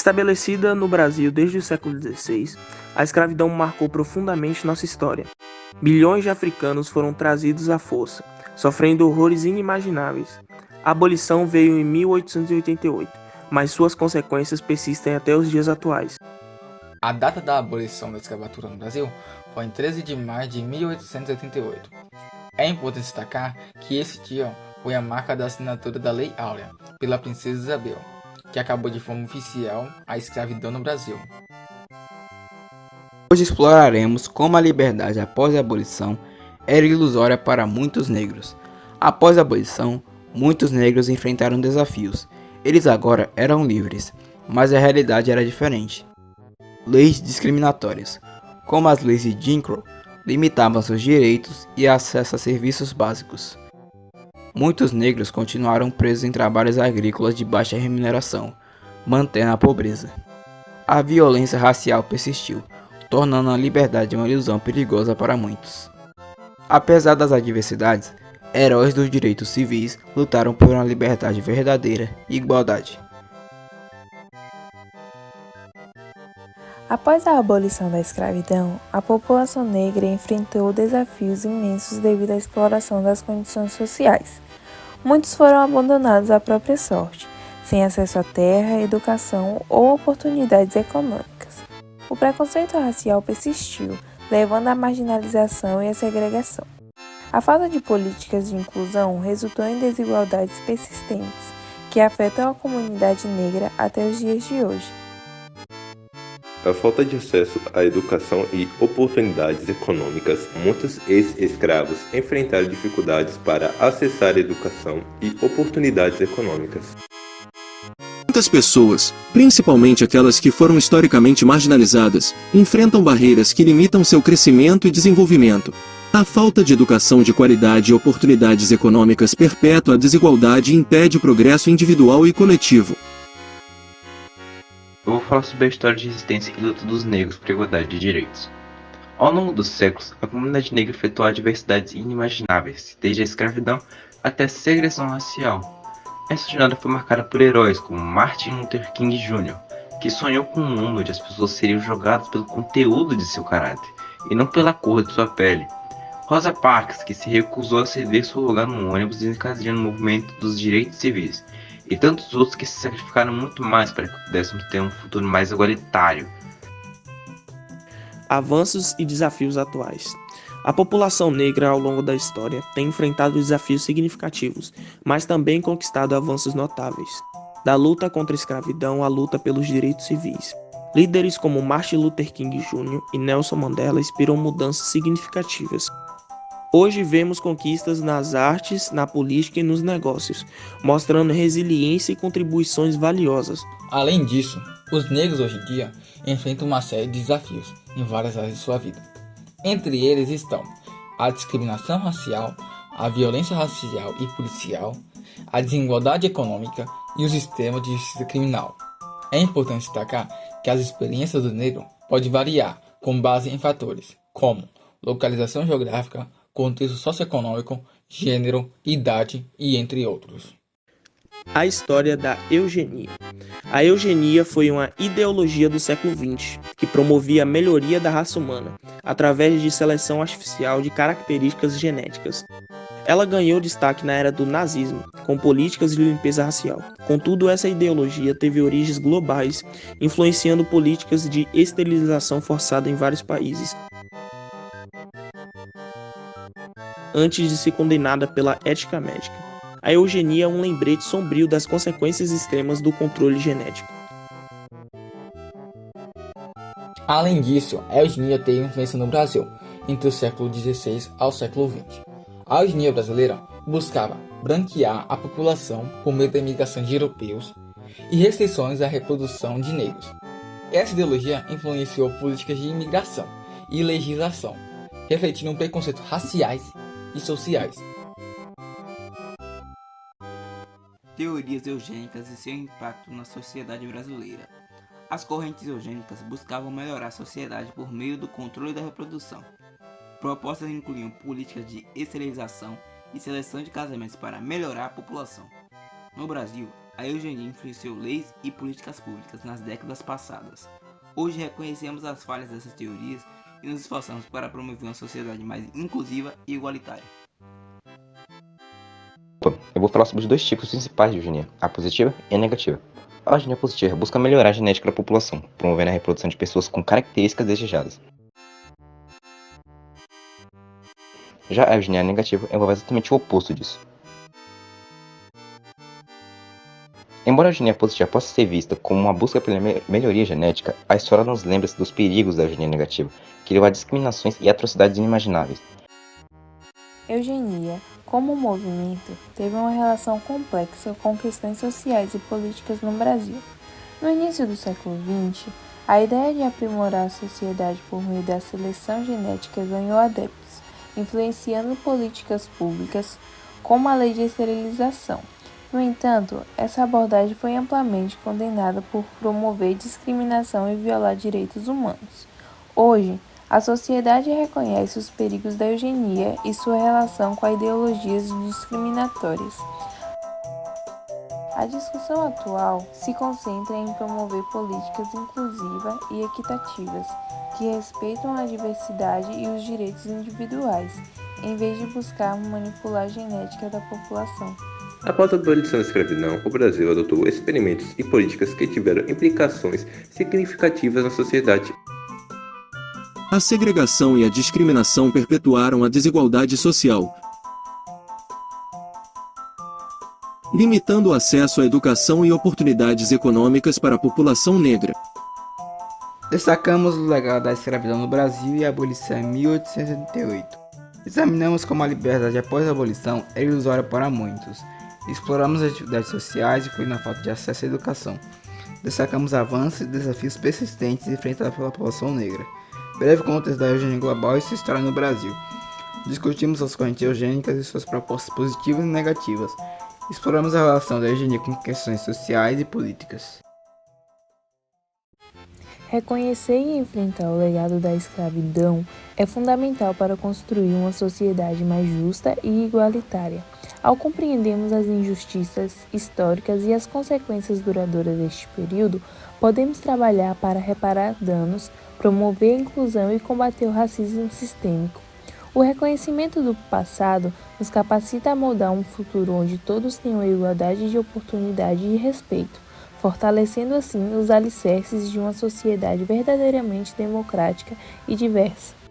Estabelecida no Brasil desde o século XVI, a escravidão marcou profundamente nossa história. Milhões de africanos foram trazidos à força, sofrendo horrores inimagináveis. A abolição veio em 1888, mas suas consequências persistem até os dias atuais. A data da abolição da escravatura no Brasil foi em 13 de maio de 1888. É importante destacar que esse dia foi a marca da assinatura da Lei Áurea pela Princesa Isabel, que acabou de forma oficial a escravidão no Brasil. Hoje exploraremos como a liberdade após a abolição era ilusória para muitos negros. Após a abolição, muitos negros enfrentaram desafios. Eles agora eram livres, mas a realidade era diferente. Leis discriminatórias, como as leis de Jim Crow, limitavam seus direitos e acesso a serviços básicos. Muitos negros continuaram presos em trabalhos agrícolas de baixa remuneração, mantendo a pobreza. A violência racial persistiu, tornando a liberdade uma ilusão perigosa para muitos. Apesar das adversidades, heróis dos direitos civis lutaram por uma liberdade verdadeira e igualdade. Após a abolição da escravidão, a população negra enfrentou desafios imensos devido à exploração das condições sociais. Muitos foram abandonados à própria sorte, sem acesso à terra, educação ou oportunidades econômicas. O preconceito racial persistiu, levando à marginalização e à segregação. A falta de políticas de inclusão resultou em desigualdades persistentes, que afetam a comunidade negra até os dias de hoje. A falta de acesso à educação e oportunidades econômicas, muitos ex-escravos enfrentaram dificuldades para acessar a educação e oportunidades econômicas. Muitas pessoas, principalmente aquelas que foram historicamente marginalizadas, enfrentam barreiras que limitam seu crescimento e desenvolvimento. A falta de educação de qualidade e oportunidades econômicas perpetua a desigualdade e impede o progresso individual e coletivo. Eu vou falar sobre a história de resistência e luta dos negros por igualdade de direitos. Ao longo dos séculos, a comunidade negra enfrentou adversidades inimagináveis, desde a escravidão até a segregação racial. Essa jornada foi marcada por heróis como Martin Luther King Jr., que sonhou com um mundo onde as pessoas seriam julgadas pelo conteúdo de seu caráter, e não pela cor de sua pele. Rosa Parks, que se recusou a ceder seu lugar no ônibus desencadeando o movimento dos direitos civis, e tantos outros que se sacrificaram muito mais para que pudéssemos ter um futuro mais igualitário. Avanços e desafios atuais. A população negra ao longo da história tem enfrentado desafios significativos, mas também conquistado avanços notáveis. Da luta contra a escravidão à luta pelos direitos civis. Líderes como Martin Luther King Jr. e Nelson Mandela inspiram mudanças significativas. Hoje vemos conquistas nas artes, na política e nos negócios, mostrando resiliência e contribuições valiosas. Além disso, os negros hoje em dia enfrentam uma série de desafios em várias áreas de sua vida. Entre eles estão a discriminação racial, a violência racial e policial, a desigualdade econômica e o sistema de justiça criminal. É importante destacar que as experiências do negro podem variar com base em fatores como localização geográfica, contexto socioeconômico, gênero, idade e entre outros. A história da eugenia. A eugenia foi uma ideologia do século XX que promovia a melhoria da raça humana através de seleção artificial de características genéticas. Ela ganhou destaque na era do nazismo, com políticas de limpeza racial. Contudo, essa ideologia teve origens globais, influenciando políticas de esterilização forçada em vários países, antes de ser condenada pela ética médica. A eugenia é um lembrete sombrio das consequências extremas do controle genético. Além disso, a eugenia teve influência no Brasil, entre o século XVI ao século XX. A eugenia brasileira buscava branquear a população por meio da imigração de europeus e restrições à reprodução de negros. Essa ideologia influenciou políticas de imigração e legislação, refletindo preconceitos raciais e sociais. Teorias eugênicas e seu impacto na sociedade brasileira. As correntes eugênicas buscavam melhorar a sociedade por meio do controle da reprodução. Propostas incluíam políticas de esterilização e seleção de casamentos para melhorar a população. No Brasil, A eugenia influenciou leis e políticas públicas nas décadas passadas. Hoje reconhecemos as falhas dessas teorias e nos esforçamos para promover uma sociedade mais inclusiva e igualitária. Eu vou falar sobre os dois tipos principais de eugenia, a positiva e a negativa. A eugenia positiva busca melhorar a genética da população, promovendo a reprodução de pessoas com características desejadas. Já a eugenia negativa envolve exatamente o oposto disso. Embora a eugenia positiva possa ser vista como uma busca pela melhoria genética, a história nos lembra dos perigos da eugenia negativa, que levou a discriminações e atrocidades inimagináveis. Eugenia, como movimento, teve uma relação complexa com questões sociais e políticas no Brasil. No início do século XX, a ideia de aprimorar a sociedade por meio da seleção genética ganhou adeptos, influenciando políticas públicas, como a lei de esterilização. No entanto, essa abordagem foi amplamente condenada por promover discriminação e violar direitos humanos. Hoje, a sociedade reconhece os perigos da eugenia e sua relação com ideologias discriminatórias. A discussão atual se concentra em promover políticas inclusivas e equitativas, que respeitam a diversidade e os direitos individuais, em vez de buscar manipular a genética da população. Após a abolição da escravidão, o Brasil adotou experimentos e políticas que tiveram implicações significativas na sociedade. A segregação e a discriminação perpetuaram a desigualdade social, limitando o acesso à educação e oportunidades econômicas para a população negra. Destacamos o legado da escravidão no Brasil e a abolição em 1888. Examinamos como a liberdade após a abolição era ilusória para muitos. Exploramos as dificuldades sociais e foi na falta de acesso à educação. Destacamos avanços e desafios persistentes enfrentados pela população negra. Breve contexto da eugenia global e sua história no Brasil. Discutimos as correntes eugênicas e suas propostas positivas e negativas. Exploramos a relação da eugenia com questões sociais e políticas. Reconhecer e enfrentar o legado da escravidão é fundamental para construir uma sociedade mais justa e igualitária. Ao compreendermos as injustiças históricas e as consequências duradouras deste período, podemos trabalhar para reparar danos, promover a inclusão e combater o racismo sistêmico. O reconhecimento do passado nos capacita a moldar um futuro onde todos tenham igualdade de oportunidade e respeito, fortalecendo assim os alicerces de uma sociedade verdadeiramente democrática e diversa.